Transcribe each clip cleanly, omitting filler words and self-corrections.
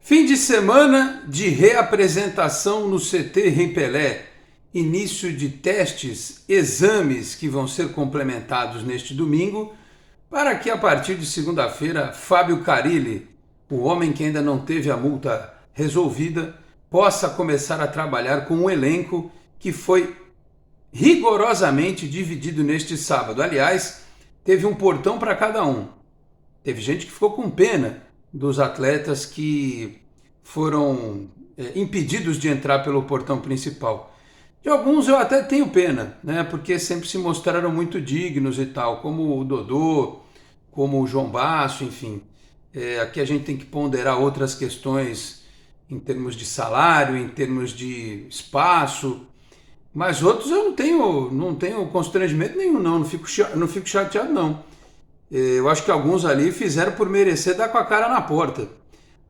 Fim de semana de reapresentação no CT Rei Pelé, início de testes, exames que vão ser complementados neste domingo, para que a partir de segunda-feira Fábio Carilli, o homem que ainda não teve a multa resolvida, possa começar a trabalhar com um elenco que foi rigorosamente dividido neste sábado. Aliás, teve um portão para cada um. Teve gente que ficou com pena dos atletas que foram impedidos de entrar pelo portão principal. De alguns eu até tenho pena, né? Porque sempre se mostraram muito dignos e tal, como o Dodô, como o João Basso, enfim. Aqui a gente tem que ponderar outras questões em termos de salário, em termos de espaço, mas outros eu não tenho constrangimento nenhum, não fico chateado, não. Eu acho que alguns ali fizeram por merecer dar com a cara na porta.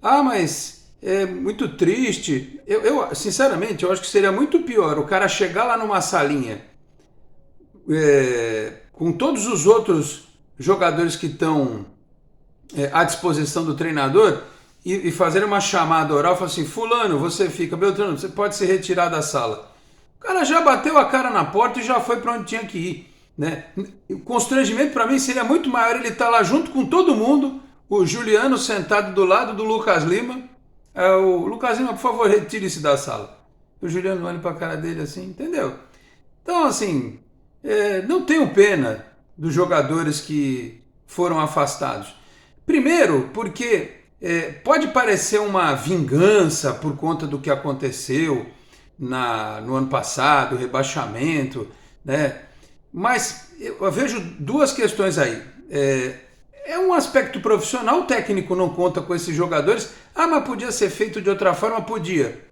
Ah, mas é muito triste. Sinceramente, eu acho que seria muito pior o cara chegar lá numa salinha com todos os outros jogadores que estão à disposição do treinador e fazer uma chamada oral, falar assim: fulano, você fica, Beltrano, você pode se retirar da sala. O cara já bateu a cara na porta e já foi para onde tinha que ir, né? O constrangimento para mim seria muito maior ele estar lá junto com todo mundo, o Juliano sentado do lado do Lucas Lima. O Lucas Lima, por favor, retire-se da sala. O Juliano olha para a cara dele assim, entendeu? Então, assim, não tenho pena dos jogadores que foram afastados. Primeiro, porque pode parecer uma vingança por conta do que aconteceu no ano passado, o rebaixamento, né? Mas eu vejo duas questões aí. É um aspecto profissional, o técnico não conta com esses jogadores. Ah, mas podia ser feito de outra forma? Podia.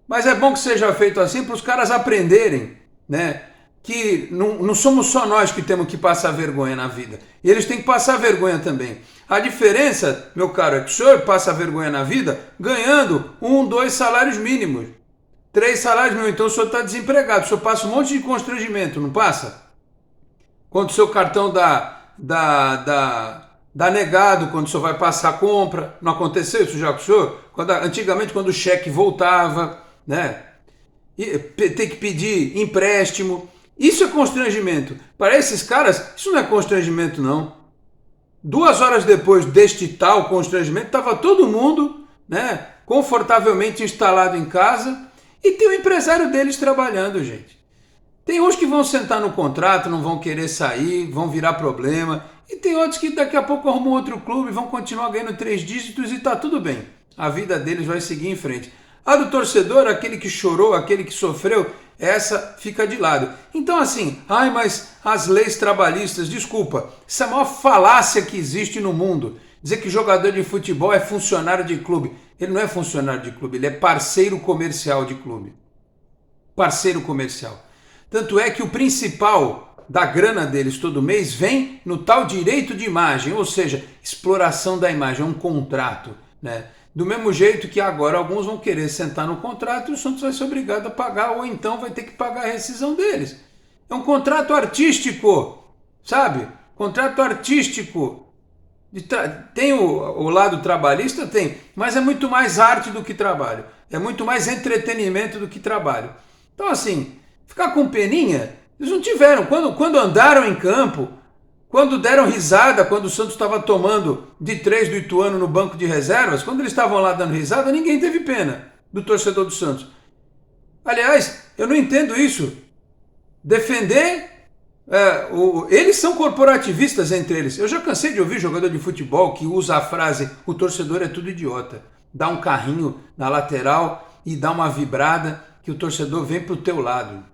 Mas é bom que seja feito assim para os caras aprenderem, né? Que não somos só nós que temos que passar vergonha na vida. E eles têm que passar vergonha também. A diferença, meu caro, é que o senhor passa vergonha na vida ganhando 1, 2 salários mínimos. 3 salários mínimos. Então o senhor está desempregado. O senhor passa um monte de constrangimento, não passa? Quando o seu cartão dá negado, quando o senhor vai passar a compra. Não aconteceu isso já com o senhor? Antigamente, quando o cheque voltava, né? Tem que pedir empréstimo. Isso é constrangimento. Para esses caras, isso não é constrangimento, não. 2 horas depois deste tal constrangimento, estava todo mundo, né, confortavelmente instalado em casa e tem o empresário deles trabalhando, gente. Tem uns que vão sentar no contrato, não vão querer sair, vão virar problema. E tem outros que daqui a pouco arrumam outro clube, vão continuar ganhando 3 dígitos e tá tudo bem. A vida deles vai seguir em frente. A do torcedor, aquele que chorou, aquele que sofreu, essa fica de lado. Então assim, mas as leis trabalhistas, desculpa, essa é a maior falácia que existe no mundo. Dizer que jogador de futebol é funcionário de clube. Ele não é funcionário de clube, ele é parceiro comercial de clube. Parceiro comercial. Tanto é que o principal da grana deles todo mês vem no tal direito de imagem, ou seja, exploração da imagem, é um contrato, né? Do mesmo jeito que agora alguns vão querer sentar no contrato e o Santos vai ser obrigado a pagar, ou então vai ter que pagar a rescisão deles. É um contrato artístico, sabe? Contrato artístico. Tem o lado trabalhista? Tem, mas é muito mais arte do que trabalho. É muito mais entretenimento do que trabalho. Então assim, ficar com peninha, eles não tiveram. Quando andaram em campo, quando deram risada, quando o Santos estava tomando de 3 do Ituano no banco de reservas, quando eles estavam lá dando risada, ninguém teve pena do torcedor do Santos. Aliás, eu não entendo isso. Defender... eles são corporativistas entre eles. Eu já cansei de ouvir jogador de futebol que usa a frase: o torcedor é tudo idiota. Dá um carrinho na lateral e dá uma vibrada que o torcedor vem pro teu lado.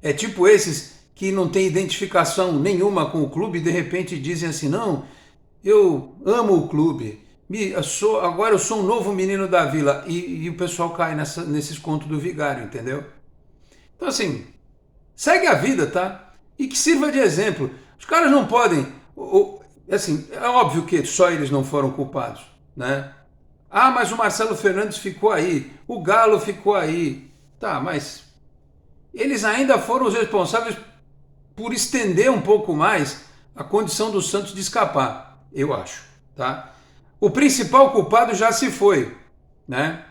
É tipo esses que não tem identificação nenhuma com o clube e de repente dizem assim: não, eu amo o clube, agora eu sou um novo menino da vila, e o pessoal cai nesses contos do vigário, entendeu? Então assim, segue a vida, tá? E que sirva de exemplo. Os caras não podem, assim, é óbvio que só eles não foram culpados, né? Ah, mas o Marcelo Fernandes ficou aí, o Galo ficou aí, tá, mas eles ainda foram os responsáveis por estender um pouco mais a condição do Santos de escapar, eu acho, tá? o principal culpado já se foi, né?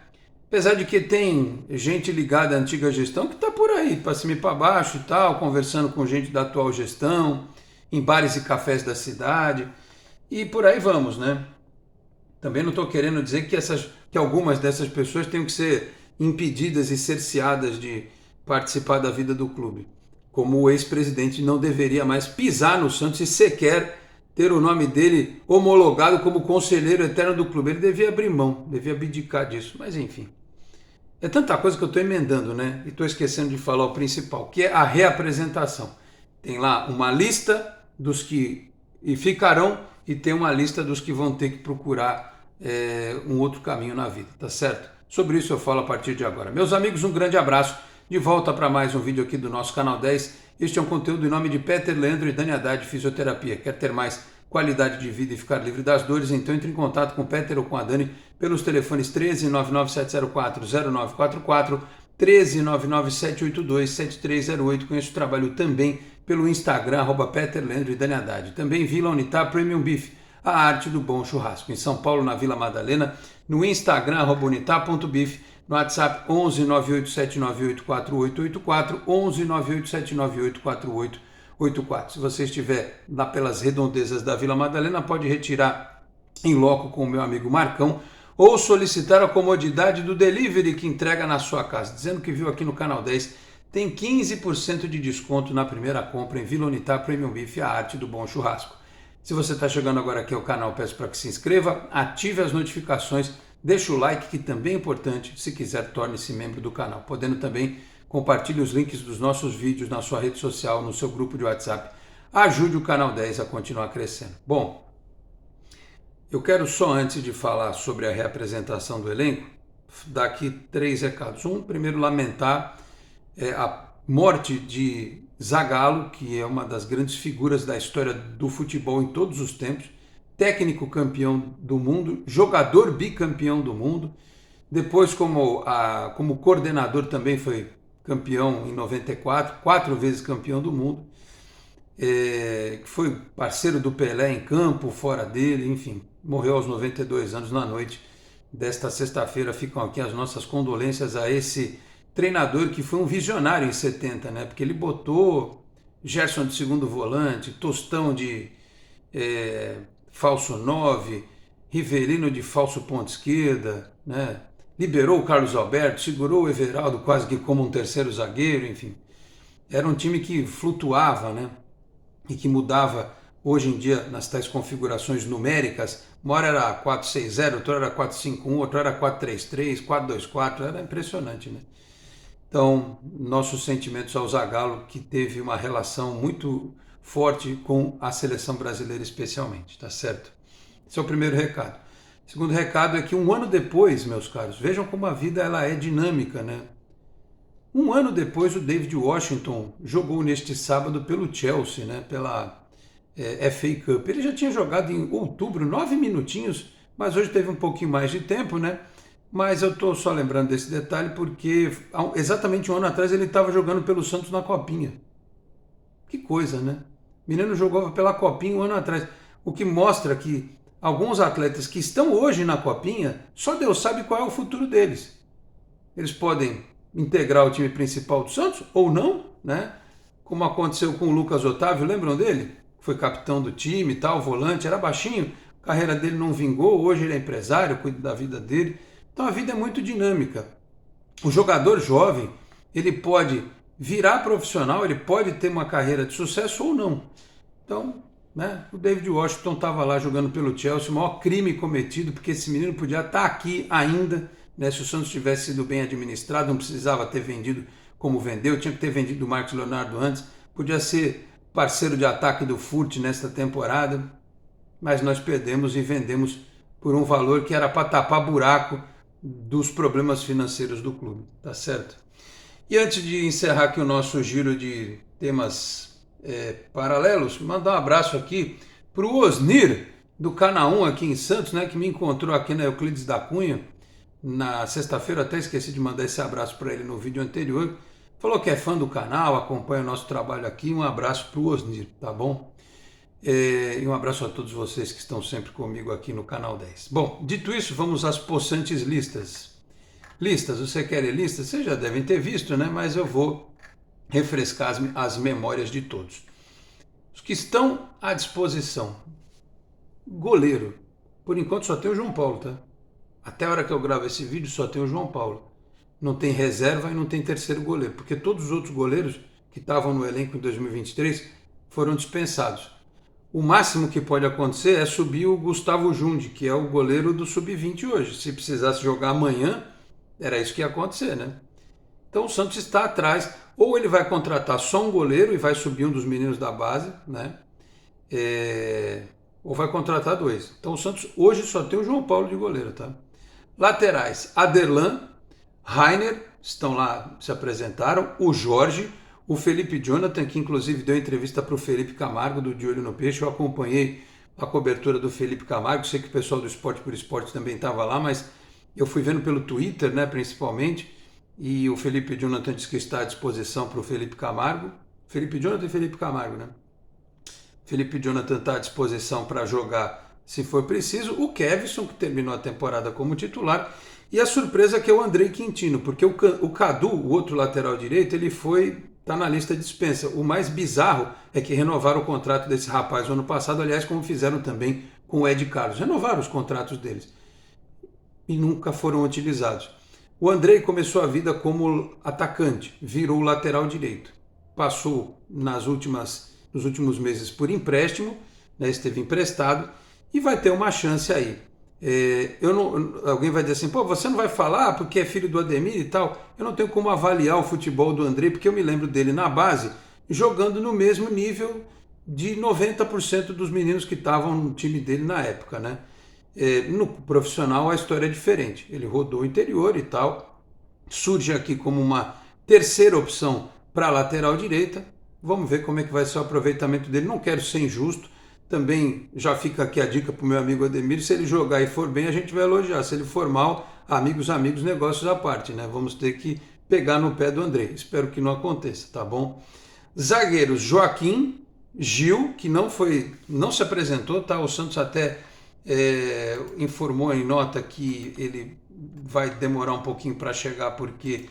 Apesar de que tem gente ligada à antiga gestão que está por aí, para cima e para baixo e tal, conversando com gente da atual gestão, em bares e cafés da cidade, e por aí vamos, né? Também não estou querendo dizer que algumas dessas pessoas tenham que ser impedidas e cerceadas de participar da vida do clube. Como o ex-presidente não deveria mais pisar no Santos e sequer ter o nome dele homologado como conselheiro eterno do clube. Ele devia abrir mão, devia abdicar disso, mas enfim. É tanta coisa que eu estou emendando, né? E estou esquecendo de falar o principal, que é a reapresentação. Tem lá uma lista dos que ficarão e tem uma lista dos que vão ter que procurar um outro caminho na vida, tá certo? Sobre isso eu falo a partir de agora. Meus amigos, um grande abraço. De volta para mais um vídeo aqui do nosso Canal 10. Este é um conteúdo em nome de Peter Leandro e Dani Haddad Fisioterapia. Quer ter mais qualidade de vida e ficar livre das dores? Então entre em contato com o Peter ou com a Dani pelos telefones 13 99704 0944, 13 99782 7308. Conheço o trabalho também pelo Instagram, @Peter Leandro e Dani Haddad. Também Vila Unitar Premium Beef, a arte do bom churrasco. Em São Paulo, na Vila Madalena, no Instagram, @unitar.beef, no WhatsApp 11 987984884, 11 987984884. Se você estiver lá pelas redondezas da Vila Madalena, pode retirar em loco com o meu amigo Marcão ou solicitar a comodidade do delivery que entrega na sua casa. Dizendo que viu aqui no Canal 10, tem 15% de desconto na primeira compra em Vila Unitar Premium Beef, a arte do bom churrasco. Se você está chegando agora aqui ao canal, peço para que se inscreva, ative as notificações, deixe o like, que também é importante. Se quiser, torne-se membro do canal. Podendo também, compartilhe os links dos nossos vídeos na sua rede social, no seu grupo de WhatsApp. Ajude o Canal 10 a continuar crescendo. Bom, eu quero só, antes de falar sobre a reapresentação do elenco, dar aqui 3 recados. Primeiro, lamentar a morte de Zagallo, que é uma das grandes figuras da história do futebol em todos os tempos, técnico campeão do mundo, jogador bicampeão do mundo, depois como coordenador também foi campeão em 94, 4 vezes campeão do mundo, foi parceiro do Pelé em campo, fora dele, enfim, morreu aos 92 anos na noite desta sexta-feira. Ficam aqui as nossas condolências a esse treinador que foi um visionário em 70, né? Porque ele botou Gerson de segundo volante, Tostão de falso 9, Rivelino de falso ponta esquerda, né? Liberou o Carlos Alberto, segurou o Everaldo quase que como um terceiro zagueiro, enfim. Era um time que flutuava, né? E que mudava hoje em dia nas tais configurações numéricas. Uma hora era 4-6-0, outra era 4-5-1, outra era 4-3-3, 4-2-4, era impressionante, né? Então, nossos sentimentos ao Zagallo, que teve uma relação muito forte com a seleção brasileira especialmente, tá certo? Esse é o primeiro recado. O segundo recado é que um ano depois, meus caros, vejam como a vida ela é dinâmica, né? Um ano depois, o David Washington jogou neste sábado pelo Chelsea, né? Pela FA Cup. Ele já tinha jogado em outubro, 9 minutinhos, mas hoje teve um pouquinho mais de tempo, né? Mas eu estou só lembrando desse detalhe porque exatamente um ano atrás ele estava jogando pelo Santos na Copinha. Que coisa, né? O menino jogava pela Copinha um ano atrás. O que mostra que alguns atletas que estão hoje na Copinha, só Deus sabe qual é o futuro deles. Eles podem integrar o time principal do Santos ou não, né? Como aconteceu com o Lucas Otávio, lembram dele? Foi capitão do time e tal, volante, era baixinho, a carreira dele não vingou, hoje ele é empresário, cuida da vida dele. Então a vida é muito dinâmica. O jogador jovem, ele pode virar profissional, ele pode ter uma carreira de sucesso ou não. Então, né, o David Washington estava lá jogando pelo Chelsea, o maior crime cometido, porque esse menino podia estar aqui ainda, né, se o Santos tivesse sido bem administrado, não precisava ter vendido como vendeu, tinha que ter vendido o Marcos Leonardo antes, podia ser parceiro de ataque do Furt nesta temporada, mas nós perdemos e vendemos por um valor que era para tapar buraco dos problemas financeiros do clube, tá certo? E antes de encerrar aqui o nosso giro de temas paralelos, mandar um abraço aqui para o Osnir, do Canal 1 aqui em Santos, né, que me encontrou aqui na Euclides da Cunha, na sexta-feira, até esqueci de mandar esse abraço para ele no vídeo anterior, falou que é fã do canal, acompanha o nosso trabalho aqui, um abraço para o Osnir, tá bom? E um abraço a todos vocês que estão sempre comigo aqui no Canal 10. Bom, dito isso, vamos às possantes listas. Listas, você quer listas? Vocês já devem ter visto, né? Mas eu vou refrescar as memórias de todos. Os que estão à disposição. Goleiro. Por enquanto só tem o João Paulo, tá? Até a hora que eu gravo esse vídeo só tem o João Paulo. Não tem reserva e não tem terceiro goleiro, porque todos os outros goleiros que estavam no elenco em 2023 foram dispensados. O máximo que pode acontecer é subir o Gustavo Jundi, que é o goleiro do Sub-20 hoje. Se precisasse jogar amanhã, era isso que ia acontecer, né? Então o Santos está atrás. Ou ele vai contratar só um goleiro e vai subir um dos meninos da base, né? Ou vai contratar dois. Então o Santos hoje só tem o João Paulo de goleiro, tá? Laterais, Aderlan, Rainer, estão lá, se apresentaram, o Jorge, o Felipe Jonathan, que inclusive deu entrevista para o Felipe Camargo, do De Olho no Peixe. Eu acompanhei a cobertura do Felipe Camargo, sei que o pessoal do Esporte por Esporte também estava lá, mas eu fui vendo pelo Twitter, né, principalmente, e o Felipe Jonathan disse que está à disposição para o Felipe Camargo. Felipe Jonathan e Felipe Camargo, né? Felipe Jonathan está à disposição para jogar se for preciso. O Kevson, que terminou a temporada como titular. E a surpresa que é o Andrei Quintino, porque o Cadu, o outro lateral direito, ele está na lista de dispensa. O mais bizarro é que renovaram o contrato desse rapaz no ano passado, aliás, como fizeram também com o Ed Carlos. Renovaram os contratos deles e nunca foram utilizados. O Andrei começou a vida como atacante, virou lateral direito. Passou nos últimos meses por empréstimo, né, esteve emprestado e vai ter uma chance aí. Alguém vai dizer assim, pô, você não vai falar porque é filho do Ademir e tal. Eu não tenho como avaliar o futebol do Andrei, porque eu me lembro dele na base, jogando no mesmo nível de 90% dos meninos que estavam no time dele na época, né? No profissional a história é diferente. Ele rodou o interior e tal, surge aqui como uma terceira opção para a lateral direita. Vamos ver como é que vai ser o aproveitamento dele. Não quero ser injusto. Também já fica aqui a dica para o meu amigo Ademir. Se ele jogar e for bem, a gente vai elogiar. Se ele for mal, amigos, negócios à parte, né? Vamos ter que pegar no pé do André. Espero que não aconteça, tá bom? Zagueiros, Joaquim, Gil, que não se apresentou, tá? O Santos até informou em nota que ele vai demorar um pouquinho para chegar, porque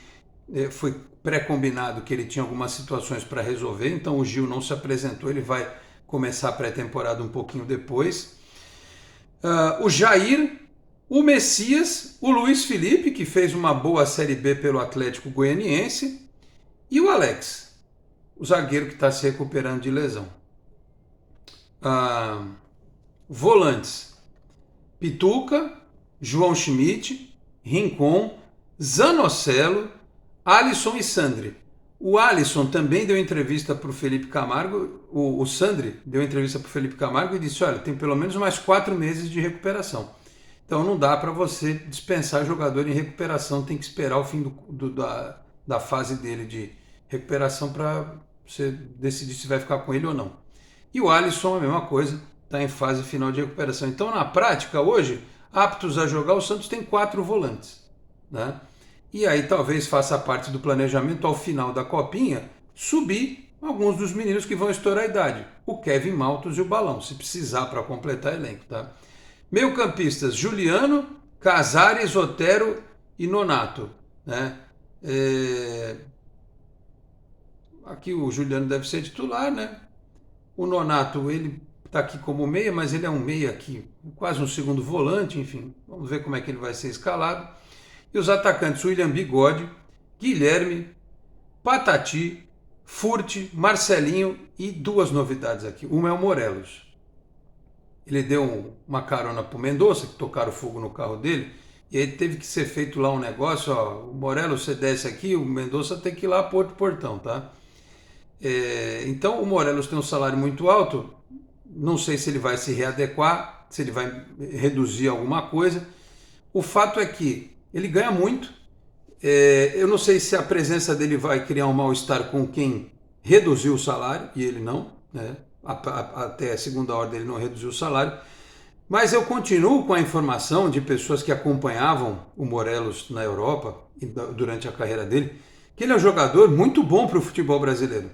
foi pré-combinado que ele tinha algumas situações para resolver. Então o Gil não se apresentou, ele vai começar a pré-temporada um pouquinho depois. O Jair, o Messias, o Luiz Felipe, que fez uma boa Série B pelo Atlético Goianiense, e o Alex, o zagueiro que está se recuperando de lesão. Volantes, Pituca, João Schmidt, Rincon, Zanocelo, Alisson e Sandri. O Alisson também deu entrevista para o Felipe Camargo, o Sandri deu entrevista para o Felipe Camargo e disse, olha, tem pelo menos mais 4 meses de recuperação. Então não dá para você dispensar jogador em recuperação, tem que esperar o fim da fase dele de recuperação para você decidir se vai ficar com ele ou não. E o Alisson, a mesma coisa, está em fase final de recuperação. Então na prática, hoje, aptos a jogar, o Santos tem 4 volantes, né? E aí talvez faça parte do planejamento ao final da Copinha subir alguns dos meninos que vão estourar a idade. O Kevin Maltos e o Balão, se precisar para completar elenco, tá? Meio-campistas, Juliano, Casares, Otero e Nonato, né? Aqui o Juliano deve ser titular, né? O Nonato, ele está aqui como meia, mas ele é um meia aqui, quase um segundo volante, enfim. Vamos ver como é que ele vai ser escalado. E os atacantes, William Bigode, Guilherme, Patati, Furti, Marcelinho e 2 novidades aqui. Uma é o Morelos. Ele deu uma carona para o Mendonça, que tocaram fogo no carro dele, e aí teve que ser feito lá um negócio, ó, o Morelos você desce aqui, o Mendonça tem que ir lá para outro portão, tá? Então o Morelos tem um salário muito alto, não sei se ele vai se readequar, se ele vai reduzir alguma coisa. O fato é que ele ganha muito. Eu não sei se a presença dele vai criar um mal-estar com quem reduziu o salário, e ele não, né? Até a segunda ordem ele não reduziu o salário. Mas eu continuo com a informação de pessoas que acompanhavam o Morelos na Europa durante a carreira dele, que ele é um jogador muito bom para o futebol brasileiro.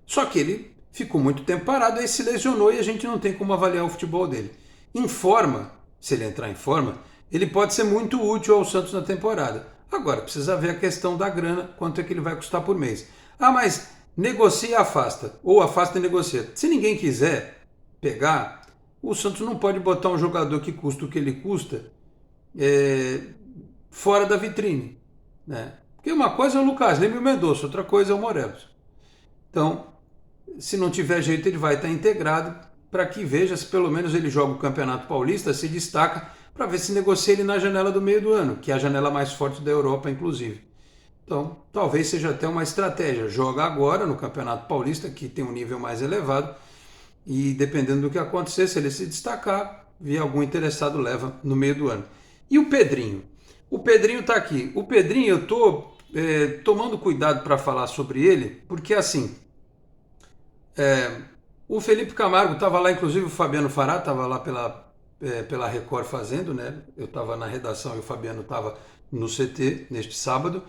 Só que ele ficou muito tempo parado, aí se lesionou e a gente não tem como avaliar o futebol dele. Em forma, se ele entrar em forma, ele pode ser muito útil ao Santos na temporada. Agora, precisa ver a questão da grana, quanto é que ele vai custar por mês. Ah, mas negocia e afasta, ou afasta e negocia. Se ninguém quiser pegar, o Santos não pode botar um jogador que custa o que ele custa fora da vitrine, né? Porque uma coisa é o Lucas Lima e o Mendonça, outra coisa é o Morelos. Então, se não tiver jeito, ele vai estar integrado para que veja se pelo menos ele joga o Campeonato Paulista, se destaca, para ver se negocia ele na janela do meio do ano, que é a janela mais forte da Europa, inclusive. Então, talvez seja até uma estratégia. Joga agora no Campeonato Paulista, que tem um nível mais elevado, e dependendo do que acontecer, se ele se destacar, vir algum interessado, leva no meio do ano. E o Pedrinho? O Pedrinho está aqui. O Pedrinho, eu estou tomando cuidado para falar sobre ele, porque assim, o Felipe Camargo estava lá, inclusive o Fabiano Fará estava lá pela Record fazendo, né? Eu estava na redação e o Fabiano estava no CT neste sábado.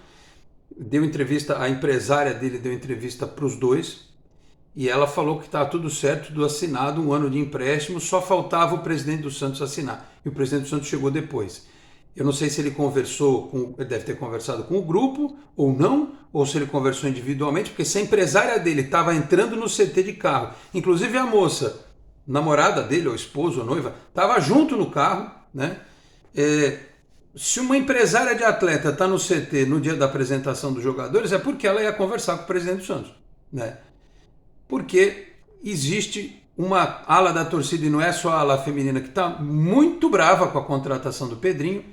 Deu entrevista, a empresária dele deu entrevista para os dois e ela falou que está tudo certo, tudo assinado, 1 ano de empréstimo, só faltava o presidente do Santos assinar. E o presidente do Santos chegou depois. Eu não sei se ele ele deve ter conversado com o grupo ou não, ou se ele conversou individualmente, porque se a empresária dele estava entrando no CT de carro, inclusive a moça, namorada dele, ou esposa, ou noiva, estava junto no carro, né? Se uma empresária de atleta está no CT no dia da apresentação dos jogadores, é porque ela ia conversar com o presidente do Santos, né? Porque existe uma ala da torcida, e não é só a ala feminina, que está muito brava com a contratação do Pedrinho,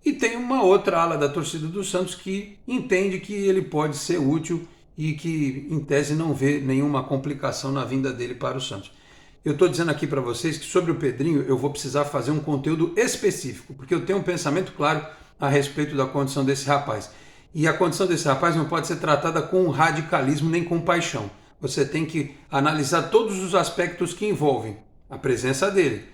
e tem uma outra ala da torcida do Santos que entende que ele pode ser útil e que, em tese, não vê nenhuma complicação na vinda dele para o Santos. Eu estou dizendo aqui para vocês que sobre o Pedrinho eu vou precisar fazer um conteúdo específico, porque eu tenho um pensamento claro a respeito da condição desse rapaz. E a condição desse rapaz não pode ser tratada com radicalismo nem com paixão. Você tem que analisar todos os aspectos que envolvem a presença dele,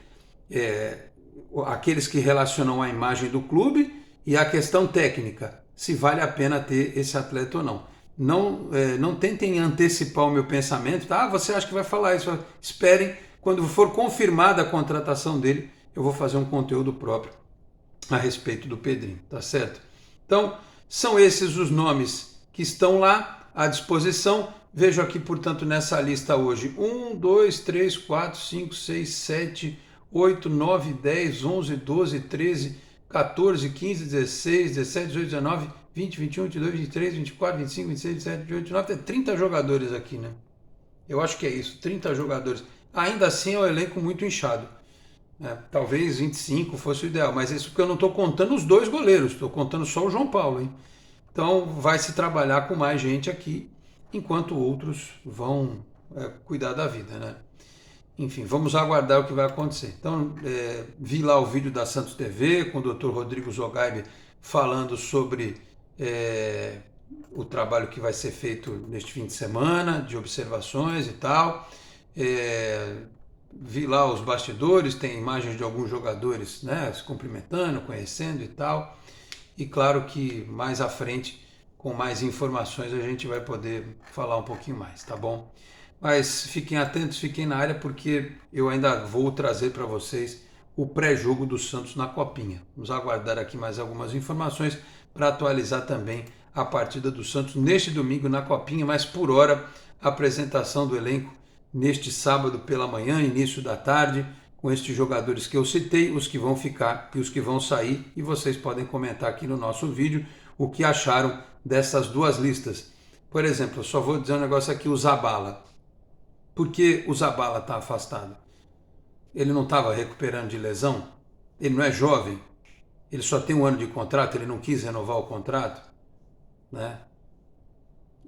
aqueles que relacionam a imagem do clube e a questão técnica, se vale a pena ter esse atleta ou não. Não tentem antecipar o meu pensamento, tá? Você acha que vai falar isso? Esperem, quando for confirmada a contratação dele, eu vou fazer um conteúdo próprio a respeito do Pedrinho, tá certo? Então, são esses os nomes que estão lá à disposição. Vejo aqui, portanto, nessa lista hoje 1, 2, 3, 4, 5, 6, 7, 8, 9, 10, 11, 12, 13, 14, 15, 16, 17, 18, 19, 20, 21, 22, 23, 24, 25, 26, 27, 28, 29, tem 30 jogadores aqui, né? Eu acho que é isso, 30 jogadores. Ainda assim é um elenco muito inchado. Talvez 25 fosse o ideal, mas isso porque eu não estou contando os dois goleiros, estou contando só o João Paulo, hein? Então vai se trabalhar com mais gente aqui, enquanto outros vão cuidar da vida, né? Enfim, vamos aguardar o que vai acontecer. Então, vi lá o vídeo da Santos TV com o Dr. Rodrigo Zogaibe falando sobre o trabalho que vai ser feito neste fim de semana, de observações e tal. Vi lá os bastidores, tem imagens de alguns jogadores, né, se cumprimentando, conhecendo e tal. E claro que mais à frente, com mais informações, a gente vai poder falar um pouquinho mais, tá bom? Mas fiquem atentos, fiquem na área, porque eu ainda vou trazer para vocês o pré-jogo do Santos na Copinha. Vamos aguardar aqui mais algumas informações para atualizar também a partida do Santos neste domingo na Copinha, mas por hora a apresentação do elenco neste sábado pela manhã, início da tarde, com estes jogadores que eu citei, os que vão ficar e os que vão sair, e vocês podem comentar aqui no nosso vídeo o que acharam dessas duas listas. Por exemplo, eu só vou dizer um negócio aqui, o Zabala. Por que o Zabala está afastado? Ele não estava recuperando de lesão? Ele não é jovem? Ele só tem 1 ano de contrato? Ele não quis renovar o contrato? Né?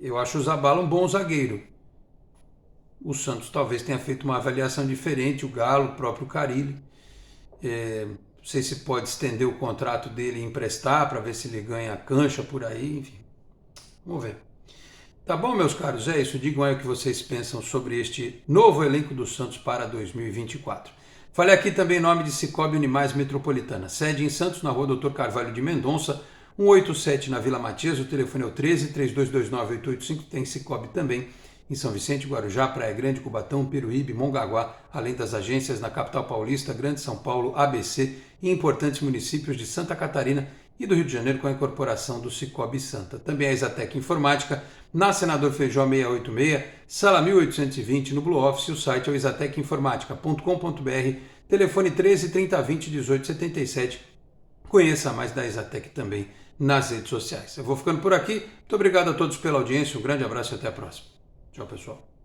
Eu acho o Zabala um bom zagueiro. O Santos talvez tenha feito uma avaliação diferente, o Galo, o próprio Carille. Não sei se pode estender o contrato dele e emprestar para ver se ele ganha cancha por aí, enfim. Vamos ver. Tá bom, meus caros? É isso. Digam aí o que vocês pensam sobre este novo elenco do Santos para 2024. Falei aqui também em nome de Cicobi Unimais Metropolitana. Sede em Santos, na rua Dr. Carvalho de Mendonça, 187 na Vila Matias. O telefone é o 13 3229 885. Tem Cicobi também em São Vicente, Guarujá, Praia Grande, Cubatão, Peruíbe, Mongaguá, além das agências na capital paulista, Grande São Paulo, ABC e importantes municípios de Santa Catarina e do Rio de Janeiro com a incorporação do Cicobi Santa. Também a Exatec Informática, na Senador Feijó 686, sala 1820 no Blue Office. O site é o exatecinformatica.com.br, telefone 13 30 20 18 77. Conheça mais da Exatec também nas redes sociais. Eu vou ficando por aqui. Muito obrigado a todos pela audiência, um grande abraço e até a próxima. Tchau, pessoal.